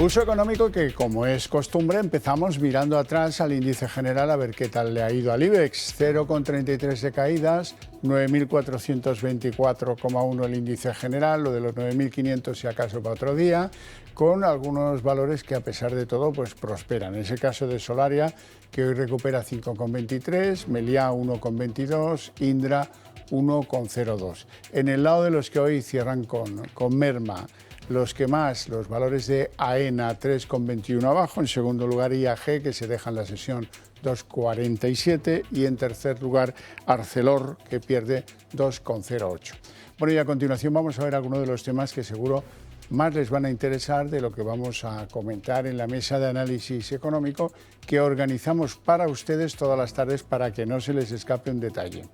Pulso económico que, como es costumbre, empezamos mirando atrás al índice general a ver qué tal le ha ido al IBEX. 0,33 de caídas, 9.424,1 el índice general, lo de los 9.500 si acaso para otro día, con algunos valores que a pesar de todo pues prosperan. En ese caso de Solaria, que hoy recupera 5,23, Meliá 1,22, Indra 1,02. En el lado de los que hoy cierran con merma, los que más, los valores de AENA 3,21 abajo, en segundo lugar IAG, que se deja en la sesión 2,47 y en tercer lugar Arcelor, que pierde 2,08. Bueno, y a continuación vamos a ver algunos de los temas que seguro más les van a interesar de lo que vamos a comentar en la mesa de análisis económico que organizamos para ustedes todas las tardes para que no se les escape un detalle.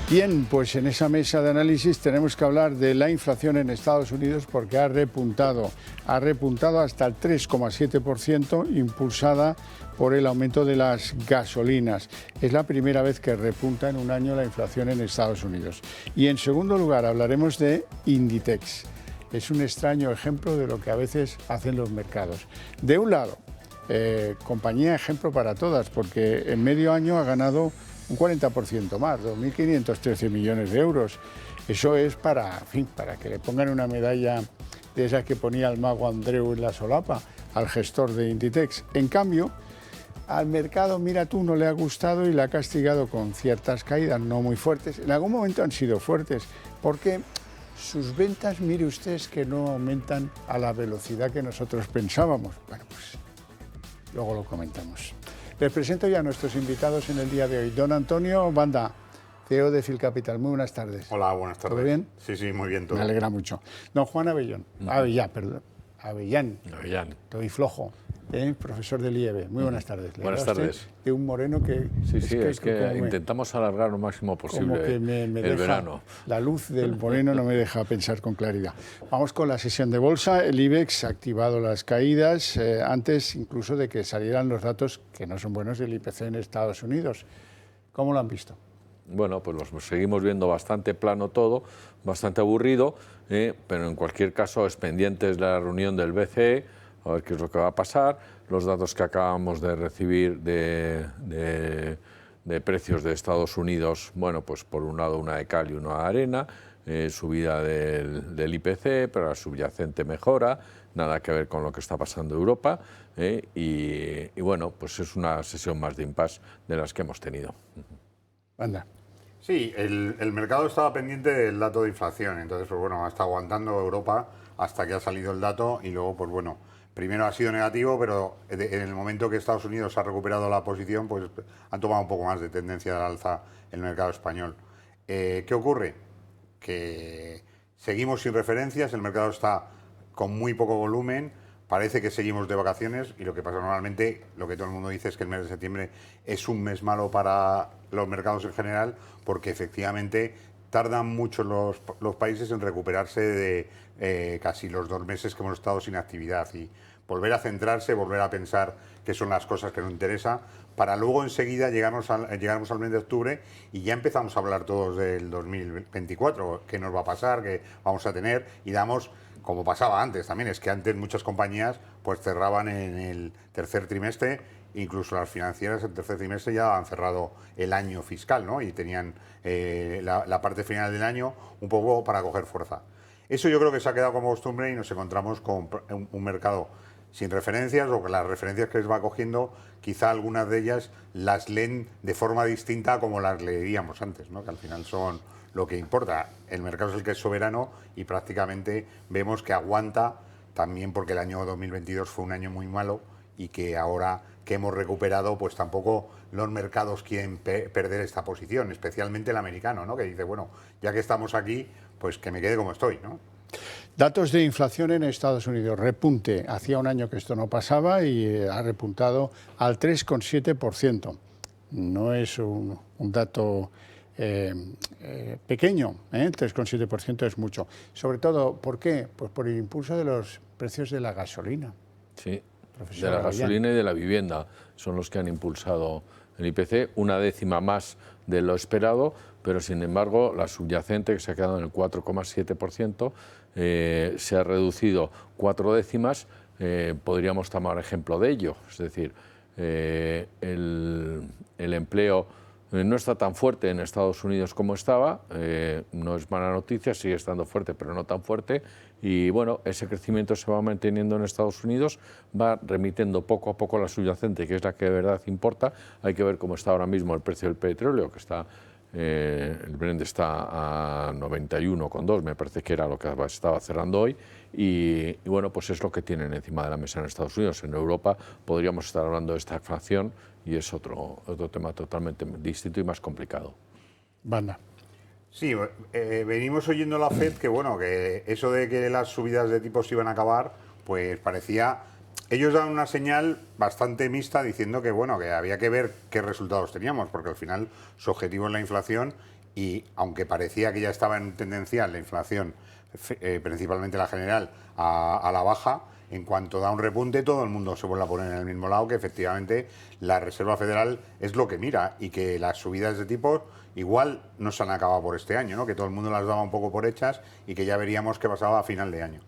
Bien, pues en esa mesa de análisis tenemos que hablar de la inflación en Estados Unidos porque ha repuntado hasta el 3,7%, impulsada por el aumento de las gasolinas. Es la primera vez que repunta en un año la inflación en Estados Unidos. Y en segundo lugar hablaremos de Inditex. Es un extraño ejemplo de lo que a veces hacen los mercados. De un lado, compañía ejemplo para todas, porque en medio año ha ganado un 40% más, 2.513 millones de euros. Eso es para que le pongan una medalla de esas que ponía el mago Andreu en la solapa al gestor de Inditex. En cambio, al mercado, mira tú, no le ha gustado y le ha castigado con ciertas caídas no muy fuertes. En algún momento han sido fuertes, porque sus ventas, mire usted, que no aumentan a la velocidad que nosotros pensábamos. Bueno, pues luego lo comentamos. Les presento ya a nuestros invitados en el día de hoy. Don Antonio Banda, CEO de Filcapital. Muy buenas tardes. Hola, buenas tardes. ¿Todo bien? Sí, muy bien todo. Me alegra mucho. Don Juan Avellán. Avellán. Estoy flojo. Profesor del IEB. Muy buenas tardes. Buenas tardes. De un moreno que... Es que intentamos alargar lo máximo posible como que me el deja, verano. La luz del moreno no me deja pensar con claridad. Vamos con la sesión de bolsa. El IBEX ha activado las caídas antes incluso de que salieran los datos que no son buenos del IPC en Estados Unidos. ¿Cómo lo han visto? Bueno, pues los seguimos viendo bastante plano todo, bastante aburrido, pero en cualquier caso es pendientes de la reunión del BCE, a ver qué es lo que va a pasar. Los datos que acabamos de recibir de precios de Estados Unidos, bueno, pues por un lado una de cal y una de arena, subida del IPC, pero la subyacente mejora, nada que ver con lo que está pasando en Europa, y bueno, pues es una sesión más de impasse de las que hemos tenido. Anda. Sí, el mercado estaba pendiente del dato de inflación, entonces pues bueno, está aguantando Europa hasta que ha salido el dato y luego pues bueno, primero ha sido negativo, pero en el momento que Estados Unidos ha recuperado la posición, pues han tomado un poco más de tendencia al alza el mercado español. ¿Qué ocurre? Que seguimos sin referencias, el mercado está con muy poco volumen, parece que seguimos de vacaciones y lo que pasa normalmente, lo que todo el mundo dice es que el mes de septiembre es un mes malo para los mercados en general porque efectivamente tardan mucho los países en recuperarse de casi los 2 meses que hemos estado sin actividad y volver a centrarse, volver a pensar qué son las cosas que nos interesan, para luego enseguida llegarnos al mes de octubre y ya empezamos a hablar todos del 2024, qué nos va a pasar, qué vamos a tener y damos, como pasaba antes también, es que antes muchas compañías pues cerraban en el tercer trimestre, incluso las financieras en el tercer trimestre ya han cerrado el año fiscal, ¿no? Y tenían la parte final del año un poco para coger fuerza. Eso yo creo que se ha quedado como costumbre y nos encontramos con un mercado sin referencias o que las referencias que les va cogiendo, quizá algunas de ellas las leen de forma distinta a como las leeríamos antes, ¿no? Que al final son lo que importa. El mercado es el que es soberano y prácticamente vemos que aguanta también porque el año 2022 fue un año muy malo y que ahora que hemos recuperado, pues tampoco los mercados quieren perder esta posición, especialmente el americano, ¿no? Que dice, bueno, ya que estamos aquí, pues que me quede como estoy, ¿no? Datos de inflación en Estados Unidos, repunte. Hacía un año que esto no pasaba y ha repuntado al 3,7%. No es un dato pequeño, 3,7% es mucho. Sobre todo, ¿por qué? Pues por el impulso de los precios de la gasolina. Sí, de la gasolina y de la vivienda son los que han impulsado el IPC, una décima más de lo esperado, pero sin embargo la subyacente, que se ha quedado en el 4,7%, se ha reducido 4 décimas, podríamos tomar ejemplo de ello. Es decir, el empleo no está tan fuerte en Estados Unidos como estaba, no es mala noticia, sigue estando fuerte, pero no tan fuerte, y bueno, ese crecimiento se va manteniendo en Estados Unidos, va remitiendo poco a poco la subyacente, que es la que de verdad importa. Hay que ver cómo está ahora mismo el precio del petróleo, que está, el Brent está a 91,2, me parece que era lo que estaba cerrando hoy, y bueno, pues es lo que tienen encima de la mesa en Estados Unidos. En Europa podríamos estar hablando de esta inflación, y es otro tema totalmente distinto y más complicado. Banda. Sí, venimos oyendo la FED que, bueno, que eso de que las subidas de tipos iban a acabar, pues parecía... Ellos dan una señal bastante mixta diciendo que, bueno, que había que ver qué resultados teníamos, porque al final su objetivo es la inflación y, aunque parecía que ya estaba en tendencial la inflación, principalmente la general, a la baja, en cuanto da un repunte, todo el mundo se vuelve a poner en el mismo lado, que efectivamente la Reserva Federal es lo que mira y que las subidas de tipos igual no se han acabado por este año, ¿no? Que todo el mundo las daba un poco por hechas y que ya veríamos qué pasaba a final de año.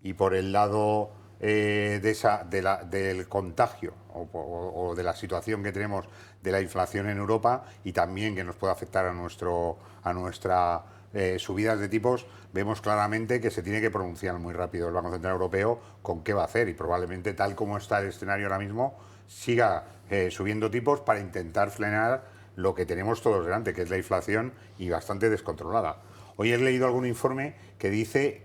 Y por el lado del contagio o de la situación que tenemos de la inflación en Europa y también que nos puede afectar a nuestra subidas de tipos, vemos claramente que se tiene que pronunciar muy rápido el Banco Central Europeo con qué va a hacer, y probablemente, tal como está el escenario ahora mismo, siga subiendo tipos para intentar frenar lo que tenemos todos delante, que es la inflación, y bastante descontrolada. Hoy he leído algún informe que dice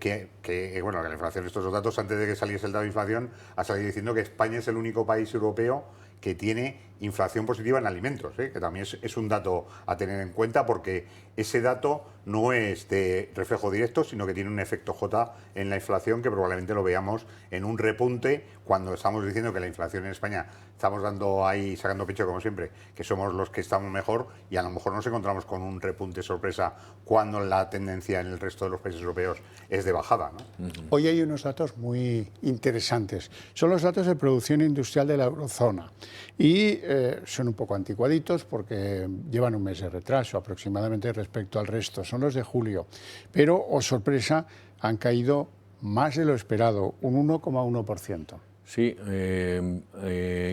bueno, que la inflación, estos datos, antes de que saliese el dato de inflación, ha salido diciendo que España es el único país europeo que tiene inflación positiva en alimentos, que también es un dato a tener en cuenta, porque ese dato no es de reflejo directo, sino que tiene un efecto J en la inflación, que probablemente lo veamos en un repunte cuando estamos diciendo que la inflación en España, estamos dando ahí, sacando pecho como siempre, que somos los que estamos mejor, y a lo mejor nos encontramos con un repunte sorpresa cuando la tendencia en el resto de los países europeos es de bajada, ¿no? Hoy hay unos datos muy interesantes. Son los datos de producción industrial de la eurozona y son un poco anticuaditos porque llevan un mes de retraso aproximadamente respecto al resto. Son los de julio, pero, oh sorpresa, han caído más de lo esperado, un 1,1%. Sí,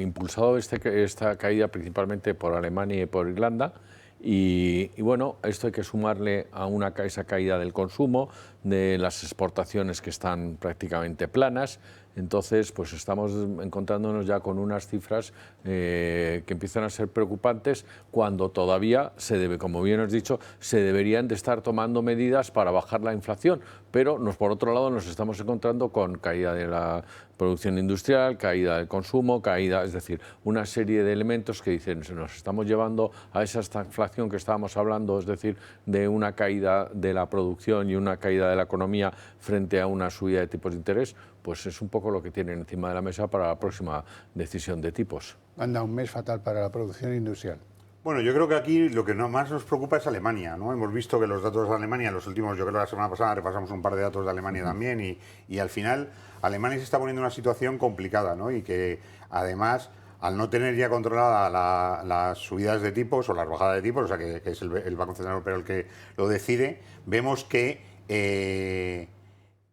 impulsado esta caída principalmente por Alemania y por Irlanda. Y bueno, esto hay que sumarle a esa caída del consumo, de las exportaciones que están prácticamente planas. Entonces, pues estamos encontrándonos ya con unas cifras que empiezan a ser preocupantes, cuando todavía como bien has dicho, se deberían de estar tomando medidas para bajar la inflación, pero por otro lado nos estamos encontrando con caída de la producción industrial, caída del consumo, es decir, una serie de elementos que dicen nos estamos llevando a esa estagflación que estábamos hablando, es decir, de una caída de la producción y una caída de la economía frente a una subida de tipos de interés. Pues es un poco lo que tienen encima de la mesa para la próxima decisión de tipos. Anda, un mes fatal para la producción industrial. Bueno, yo creo que aquí lo que más nos preocupa es Alemania, ¿no? Hemos visto que los datos de Alemania, los últimos, yo creo que la semana pasada repasamos un par de datos de Alemania también, y al final Alemania se está poniendo en una situación complicada, ¿no? Y que además, al no tener ya controlada las subidas de tipos o las bajadas de tipos, o sea, que es el Banco Central Europeo el que lo decide, vemos que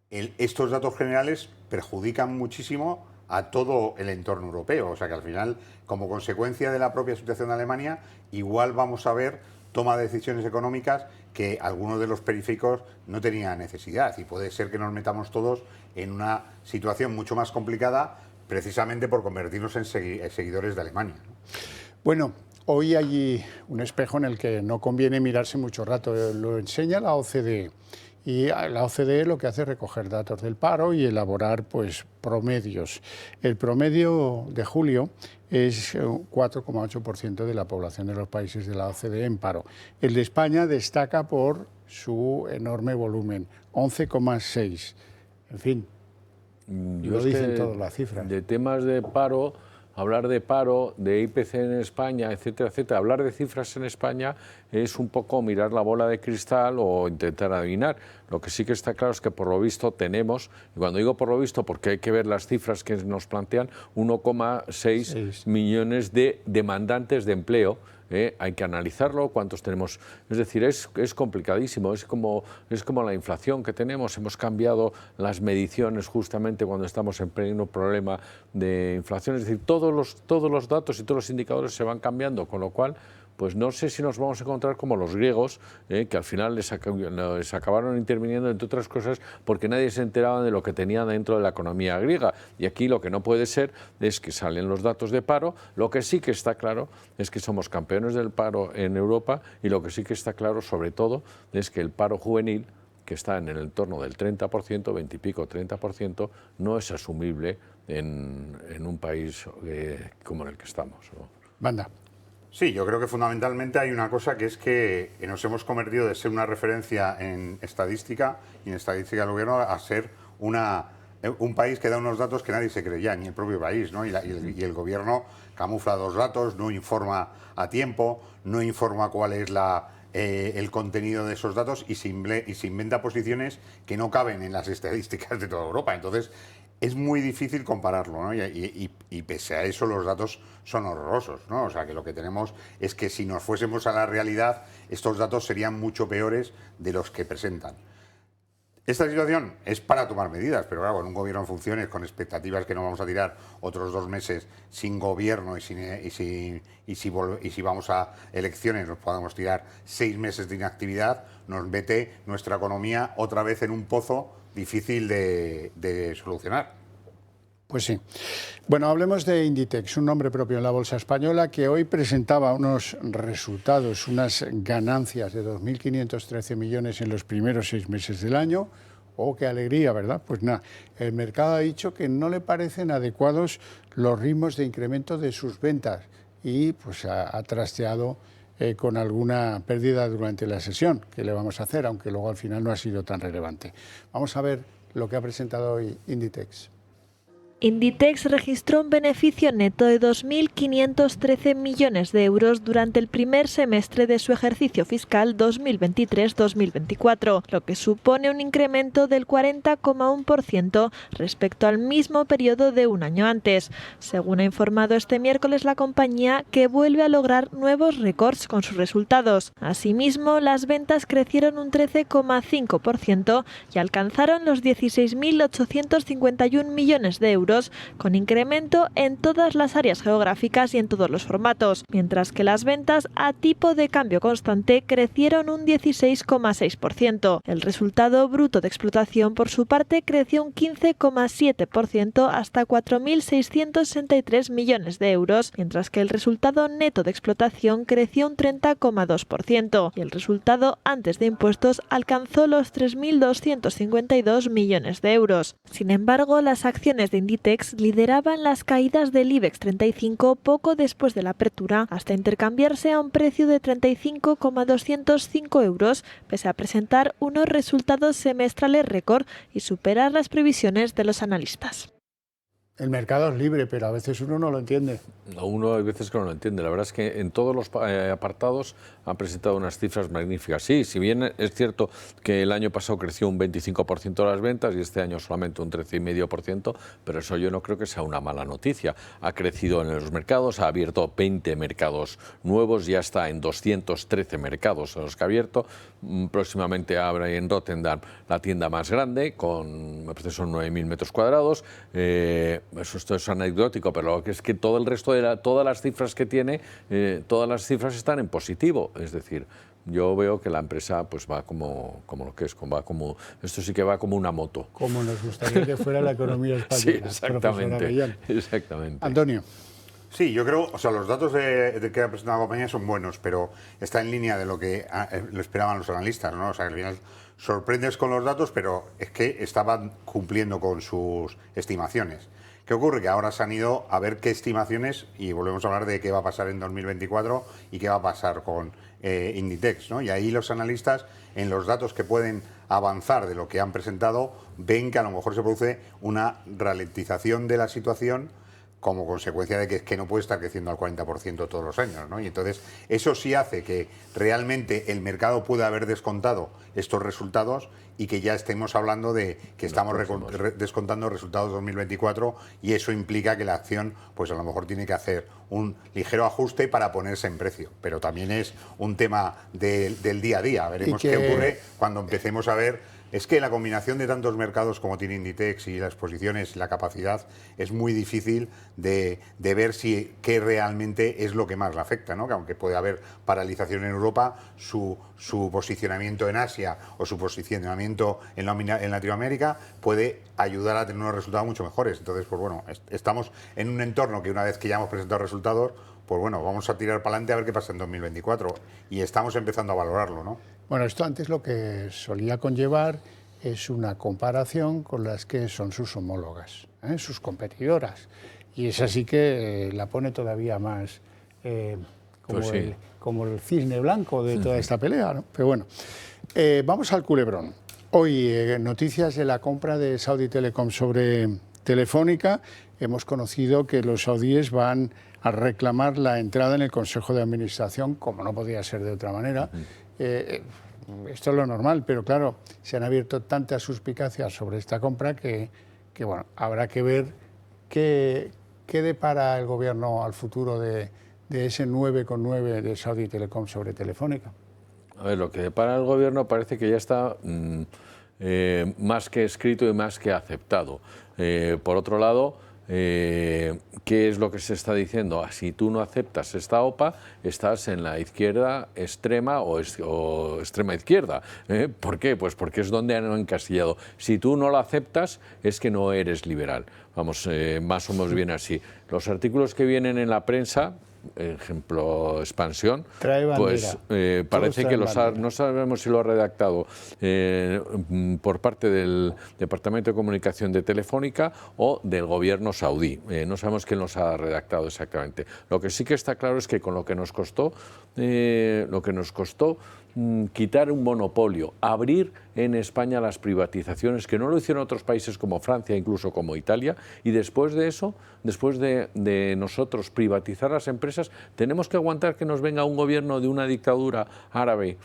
estos datos generales perjudican muchísimo a todo el entorno europeo. O sea que al final, como consecuencia de la propia situación de Alemania, igual vamos a ver toma de decisiones económicas que algunos de los periféricos no tenían necesidad, y puede ser que nos metamos todos en una situación mucho más complicada, precisamente por convertirnos en seguidores de Alemania, ¿no? Bueno, hoy hay un espejo en el que no conviene mirarse mucho rato, lo enseña la OCDE. Y la OCDE lo que hace es recoger datos del paro y elaborar pues promedios. El promedio de julio es 4,8% de la población de los países de la OCDE en paro. El de España destaca por su enorme volumen, 11,6%. En fin, lo dicen todas las cifras. De temas de paro, hablar de paro, de IPC en España, etcétera, etcétera, hablar de cifras en España es un poco mirar la bola de cristal o intentar adivinar. Lo que sí que está claro es que por lo visto tenemos, y cuando digo por lo visto porque hay que ver las cifras que nos plantean, 1,6 millones de demandantes de empleo hay que analizarlo, cuántos tenemos. Es decir, es complicadísimo, es como la inflación que tenemos. Hemos cambiado las mediciones justamente cuando estamos en pleno problema de inflación. Es decir, todos los datos y todos los indicadores se van cambiando, con lo cual pues no sé si nos vamos a encontrar como los griegos, que al final les acabaron interviniendo, entre otras cosas, porque nadie se enteraba de lo que tenía dentro de la economía griega. Y aquí lo que no puede ser es que salen los datos de paro. Lo que sí que está claro es que somos campeones del paro en Europa, y lo que sí que está claro, sobre todo, es que el paro juvenil, que está en el entorno del 30%, 20 y pico, 30%, no es asumible en un país como en el que estamos, ¿no? Banda. Sí, yo creo que fundamentalmente hay una cosa, que es que nos hemos convertido de ser una referencia en estadística y en estadística del gobierno a ser un país que da unos datos que nadie se cree ya, ni el propio país, ¿no? Y el gobierno camufla los datos, no informa a tiempo, no informa cuál es el contenido de esos datos y se inventa posiciones que no caben en las estadísticas de toda Europa. Entonces, es muy difícil compararlo, ¿no? Y pese a eso los datos son horrorosos, ¿no? O sea, que lo que tenemos es que si nos fuésemos a la realidad, estos datos serían mucho peores de los que presentan. Esta situación es para tomar medidas, pero claro, en un gobierno en funciones, con expectativas que no vamos a tirar otros 2 meses sin gobierno y si vamos a elecciones nos podamos tirar 6 meses de inactividad, nos mete nuestra economía otra vez en un pozo difícil de solucionar. Pues sí. Bueno, hablemos de Inditex, un nombre propio en la bolsa española, que hoy presentaba unos resultados, unas ganancias de 2.513 millones en los primeros 6 meses del año. Oh, qué alegría, ¿verdad? Pues nada, el mercado ha dicho que no le parecen adecuados los ritmos de incremento de sus ventas y pues ha trasteado con alguna pérdida durante la sesión, que le vamos a hacer, aunque luego al final no ha sido tan relevante. Vamos a ver lo que ha presentado hoy Inditex. Inditex registró un beneficio neto de 2.513 millones de euros durante el primer semestre de su ejercicio fiscal 2023-2024, lo que supone un incremento del 40,1% respecto al mismo periodo de un año antes. Según ha informado este miércoles la compañía, que vuelve a lograr nuevos récords con sus resultados. Asimismo, las ventas crecieron un 13,5% y alcanzaron los 16.851 millones de euros, con incremento en todas las áreas geográficas y en todos los formatos, mientras que las ventas a tipo de cambio constante crecieron un 16,6%. El resultado bruto de explotación, por su parte, creció un 15,7% hasta 4.663 millones de euros, mientras que el resultado neto de explotación creció un 30,2% y el resultado antes de impuestos alcanzó los 3.252 millones de euros. Sin embargo, las acciones de Inditex lideraban las caídas del IBEX 35 poco después de la apertura, hasta intercambiarse a un precio de 35,205 euros, pese a presentar unos resultados semestrales récord y superar las previsiones de los analistas. El mercado es libre, pero a veces uno no lo entiende. Uno hay veces que no lo entiende. La verdad es que en todos los apartados han presentado unas cifras magníficas. Sí, si bien es cierto que el año pasado creció un 25% las ventas y este año solamente un 13,5%, pero eso yo no creo que sea una mala noticia. Ha crecido en los mercados, ha abierto 20 mercados nuevos, ya está en 213 mercados en los que ha abierto. Próximamente abre en Rotterdam la tienda más grande, con, me parece son 9.000 metros cuadrados. Esto es anecdótico, pero lo que es que todo el resto de todas las cifras que tiene, todas las cifras están en positivo. Es decir, yo veo que la empresa pues va como lo que es, esto sí que va como una moto. Como nos gustaría que fuera la economía española. Sí, exactamente. Antonio. Sí, yo creo, o sea, los datos de que ha presentado la compañía son buenos, pero está en línea de lo que lo esperaban los analistas, ¿no? O sea, que al final sorprendes con los datos, pero es que estaban cumpliendo con sus estimaciones. ¿Qué ocurre? Que ahora se han ido a ver qué estimaciones, y volvemos a hablar de qué va a pasar en 2024 y qué va a pasar con Inditex, ¿no? Y ahí los analistas, en los datos que pueden avanzar de lo que han presentado, ven que a lo mejor se produce una ralentización de la situación como consecuencia de que no puede estar creciendo al 40% todos los años, ¿no? Y entonces eso sí hace que realmente el mercado pueda haber descontado estos resultados y que ya estemos hablando de que estamos descontando resultados 2024, y eso implica que la acción pues a lo mejor tiene que hacer un ligero ajuste para ponerse en precio, pero también es un tema del día a día. Veremos qué ocurre cuando empecemos a ver. Es que la combinación de tantos mercados como tiene Inditex y las posiciones, la capacidad, es muy difícil de ver qué realmente es lo que más le afecta, ¿no? Que aunque puede haber paralización en Europa, su posicionamiento en Asia o su posicionamiento en Latinoamérica puede ayudar a tener unos resultados mucho mejores. Entonces, pues bueno, estamos en un entorno que una vez que ya hemos presentado resultados, pues bueno, vamos a tirar para adelante a ver qué pasa en 2024, y estamos empezando a valorarlo, ¿no? Bueno, esto antes lo que solía conllevar es una comparación con las que son sus homólogas, sus competidoras, y esa sí que la pone todavía más como el cisne blanco de toda esta pelea, ¿no? Pero bueno, vamos al culebrón. Hoy, noticias de la compra de Saudi Telecom sobre Telefónica. Hemos conocido que los saudíes van a reclamar la entrada en el Consejo de Administración, como no podía ser de otra manera. Esto es lo normal, pero claro, se han abierto tantas suspicacias sobre esta compra que bueno, habrá que ver qué depara el gobierno al futuro de ese 9,9 de Saudi Telecom sobre Telefónica. A ver, lo que depara el gobierno parece que ya está más que escrito y más que aceptado. Por otro lado, ¿qué es lo que se está diciendo? Si tú no aceptas esta OPA, estás en la izquierda extrema o extrema izquierda. ¿Por qué? Pues porque es donde han encasillado. Si tú no la aceptas, es que no eres liberal. Vamos, más o menos bien así. Los artículos que vienen en la prensa, ejemplo Expansión, pues parece que no sabemos si lo ha redactado por parte del Departamento de Comunicación de Telefónica o del gobierno saudí. No sabemos quién los ha redactado exactamente. Lo que sí que está claro es que con lo que nos costó quitar un monopolio, abrir en España las privatizaciones, que no lo hicieron otros países como Francia, incluso como Italia, y después de eso, después de nosotros privatizar las empresas, tenemos que aguantar que nos venga un gobierno de una dictadura árabe,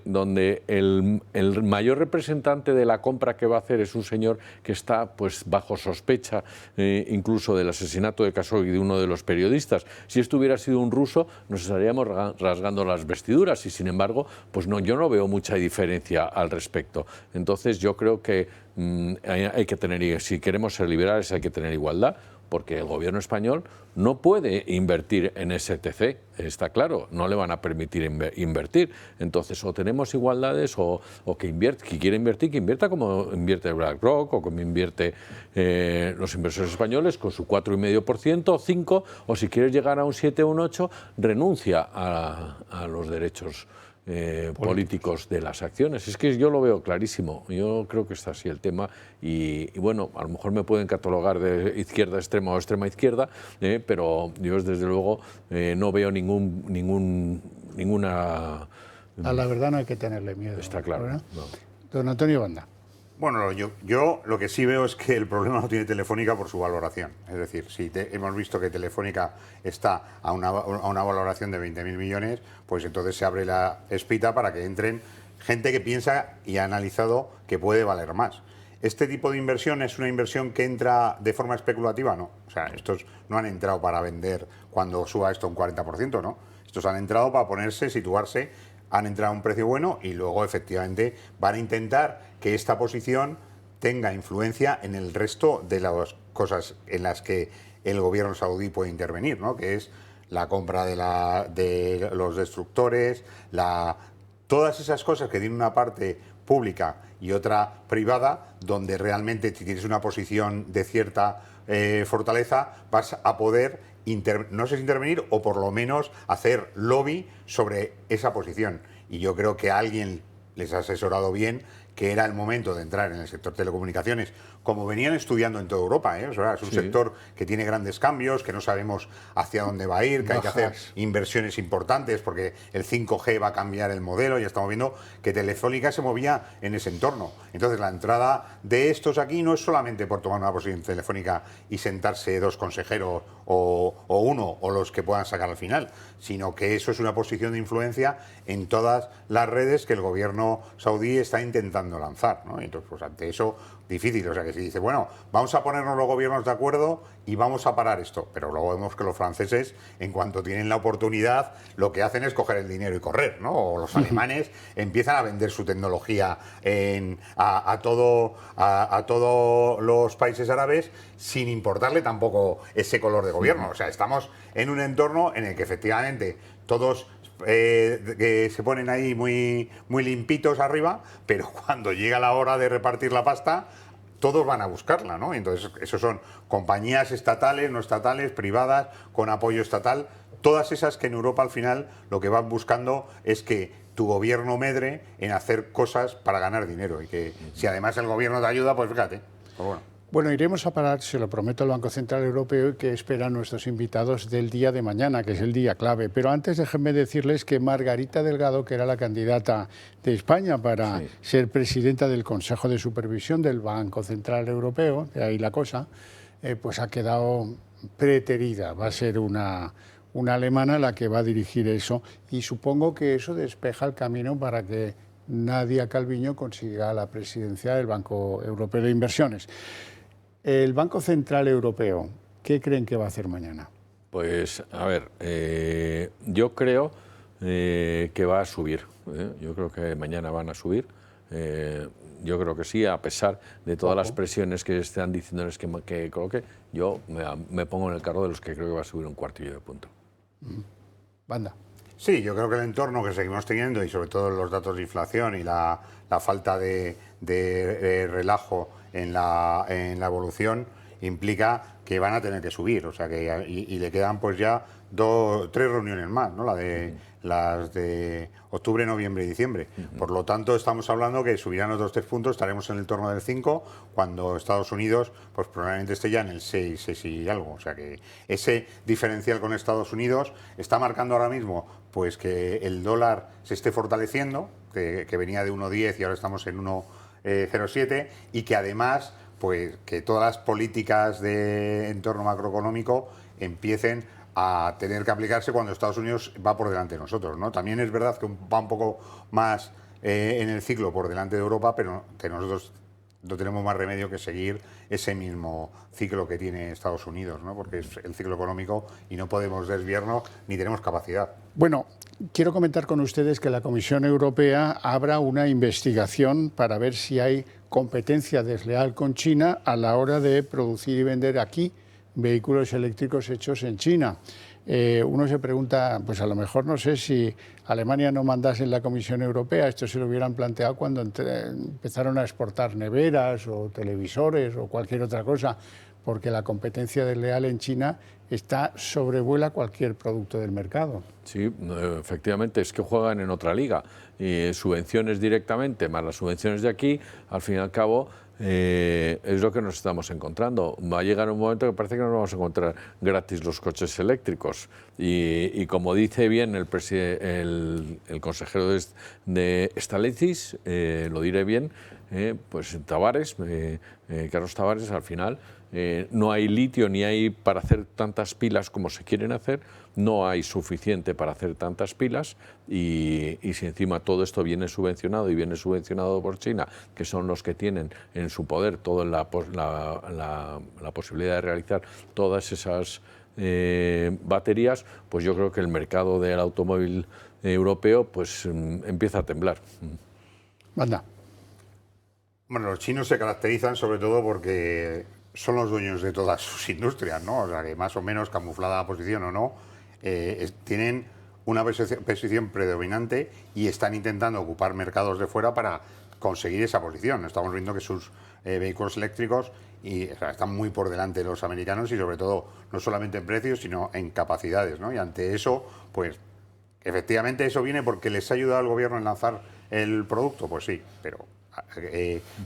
donde el mayor representante de la compra que va a hacer es un señor que está pues bajo sospecha incluso del asesinato de Khashoggi, de uno de los periodistas. Si esto hubiera sido un ruso, nos estaríamos rasgando las vestiduras, y sin embargo, pues no, yo no veo mucha diferencia al respecto. Entonces yo creo que hay que tener, si queremos ser liberales, hay que tener igualdad, porque el gobierno español no puede invertir en STC, está claro, no le van a permitir invertir. Entonces, o tenemos igualdades o que quiere invertir, que invierta como invierte BlackRock o como invierte los inversores españoles con su 4,5% o 5%, o si quieres llegar a un 7 o un 8, renuncia a los derechos políticos de las acciones. Es que yo lo veo clarísimo, yo creo que está así el tema, y bueno, a lo mejor me pueden catalogar de izquierda extrema o extrema izquierda, pero yo desde luego no veo ninguna... A la verdad no hay que tenerle miedo. Está claro. ¿No? Don Antonio Banda. Bueno, yo lo que sí veo es que el problema lo tiene Telefónica por su valoración. Es decir, si hemos visto que Telefónica está a una valoración de 20.000 millones, pues entonces se abre la espita para que entren gente que piensa y ha analizado que puede valer más. ¿Este tipo de inversión es una inversión que entra de forma especulativa? No. O sea, estos no han entrado para vender cuando suba esto un 40%, ¿no? Estos han entrado para ponerse, situarse, han entrado a un precio bueno, y luego efectivamente van a intentar que esta posición tenga influencia en el resto de las cosas en las que el gobierno saudí puede intervenir, ¿no? Que es la compra de los destructores, todas esas cosas que tienen una parte pública y otra privada, donde realmente si tienes una posición de cierta fortaleza, vas a poder no sé si intervenir o por lo menos hacer lobby sobre esa posición. Y yo creo que alguien les ha asesorado bien que era el momento de entrar en el sector telecomunicaciones, como venían estudiando en toda Europa, ¿eh? O sea, es un sector que tiene grandes cambios, que no sabemos hacia dónde va a ir, que hay que hacer inversiones importantes porque el 5G va a cambiar el modelo, ya estamos viendo que Telefónica se movía en ese entorno. Entonces la entrada de estos aquí no es solamente por tomar una posición telefónica y sentarse dos consejeros o uno o los que puedan sacar al final, sino que eso es una posición de influencia en todas las redes que el gobierno saudí está intentando lanzar, ¿no? Entonces, pues ante eso, difícil. O sea, que se dice, bueno, vamos a ponernos los gobiernos de acuerdo y vamos a parar esto. Pero luego vemos que los franceses, en cuanto tienen la oportunidad, lo que hacen es coger el dinero y correr, ¿no? O los alemanes empiezan a vender su tecnología a todos los países árabes sin importarle tampoco ese color de gobierno. O sea, estamos en un entorno en el que efectivamente todos que se ponen ahí muy limpitos arriba, pero cuando llega la hora de repartir la pasta, todos van a buscarla, ¿no? Entonces, esos son compañías estatales, no estatales, privadas, con apoyo estatal, todas esas que en Europa al final lo que van buscando es que tu gobierno medre en hacer cosas para ganar dinero y que si además el gobierno te ayuda, pues fíjate. Pues bueno. Bueno, iremos a parar, se lo prometo, al Banco Central Europeo y que esperan nuestros invitados del día de mañana, que es el día clave. Pero antes déjenme decirles que Margarita Delgado, que era la candidata de España para ser presidenta del Consejo de Supervisión del Banco Central Europeo, de ahí la cosa, pues ha quedado preterida. Va a ser una alemana la que va a dirigir eso y supongo que eso despeja el camino para que Nadia Calviño consiga la presidencia del Banco Europeo de Inversiones. El Banco Central Europeo, ¿qué creen que va a hacer mañana? Pues, a ver, yo creo que va a subir. Yo creo que mañana van a subir. Yo creo que sí, a pesar de todas las presiones que están diciéndoles que coloque, yo me pongo en el carro de los que creo que va a subir un cuartillo de punto. Banda. Sí, yo creo que el entorno que seguimos teniendo y sobre todo los datos de inflación y la falta de relajo en la evolución implica que van a tener que subir, o sea que y le quedan pues ya 3 reuniones más, ¿no? Las de octubre, noviembre y diciembre. Por lo tanto, estamos hablando que subirán otros 3 puntos, estaremos en el torno del 5, cuando Estados Unidos pues probablemente esté ya en el 6 y algo. O sea que ese diferencial con Estados Unidos está marcando ahora mismo pues que el dólar se esté fortaleciendo, que venía de 1,10 y ahora estamos en 1,07, y que además pues que todas las políticas de entorno macroeconómico empiecen a tener que aplicarse cuando Estados Unidos va por delante de nosotros, ¿no? También es verdad que va un poco más en el ciclo por delante de Europa, pero que nosotros no tenemos más remedio que seguir ese mismo ciclo que tiene Estados Unidos, ¿no? Porque es el ciclo económico y no podemos desviarnos ni tenemos capacidad. Bueno, quiero comentar con ustedes que la Comisión Europea abra una investigación para ver si hay competencia desleal con China a la hora de producir y vender aquí vehículos eléctricos hechos en China. Uno se pregunta, pues a lo mejor no sé si Alemania no mandase en la Comisión Europea, esto se lo hubieran planteado cuando empezaron a exportar neveras o televisores o cualquier otra cosa, porque la competencia desleal en China sobrevuela cualquier producto del mercado. Sí, efectivamente, es que juegan en otra liga. Subvenciones directamente, más las subvenciones de aquí, al fin y al cabo, es lo que nos estamos encontrando. Va a llegar un momento que parece que nos vamos a encontrar gratis los coches eléctricos. Y como dice bien el consejero de Stellantis, lo diré bien, pues Tavares, Carlos Tavares, al final no hay litio ni hay para hacer tantas pilas como se quieren hacer, no hay suficiente para hacer tantas pilas y si encima todo esto viene subvencionado y viene subvencionado por China, que son los que tienen en su poder toda la posibilidad de realizar todas esas baterías, pues yo creo que el mercado del automóvil europeo pues empieza a temblar. Manda. Bueno, los chinos se caracterizan sobre todo porque son los dueños de todas sus industrias, ¿no? O sea, que más o menos camuflada la posición o no, tienen una posición predominante y están intentando ocupar mercados de fuera para conseguir esa posición. Estamos viendo que sus vehículos eléctricos están muy por delante de los americanos y sobre todo no solamente en precios, sino en capacidades, ¿no? Y ante eso, pues efectivamente eso viene porque les ha ayudado al gobierno en lanzar el producto, pues sí, pero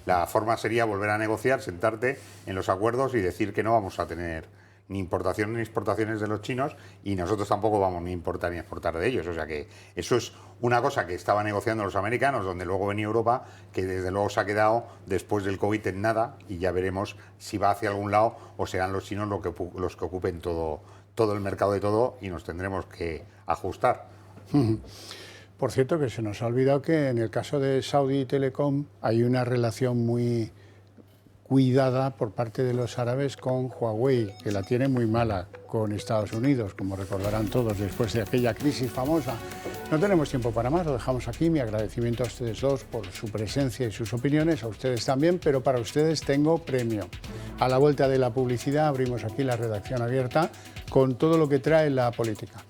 La forma sería volver a negociar, sentarte en los acuerdos y decir que no vamos a tener ni importaciones ni exportaciones de los chinos y nosotros tampoco vamos ni a importar ni a exportar de ellos. O sea que eso es una cosa que estaban negociando los americanos, donde luego venía Europa, que desde luego se ha quedado después del COVID en nada y ya veremos si va hacia algún lado o serán los chinos los que ocupen todo el mercado de todo y nos tendremos que ajustar. Por cierto, que se nos ha olvidado que en el caso de Saudi Telecom hay una relación muy cuidada por parte de los árabes con Huawei, que la tiene muy mala con Estados Unidos, como recordarán todos, después de aquella crisis famosa. No tenemos tiempo para más, lo dejamos aquí. Mi agradecimiento a ustedes dos por su presencia y sus opiniones, a ustedes también, pero para ustedes tengo premio. A la vuelta de la publicidad abrimos aquí la redacción abierta con todo lo que trae la política.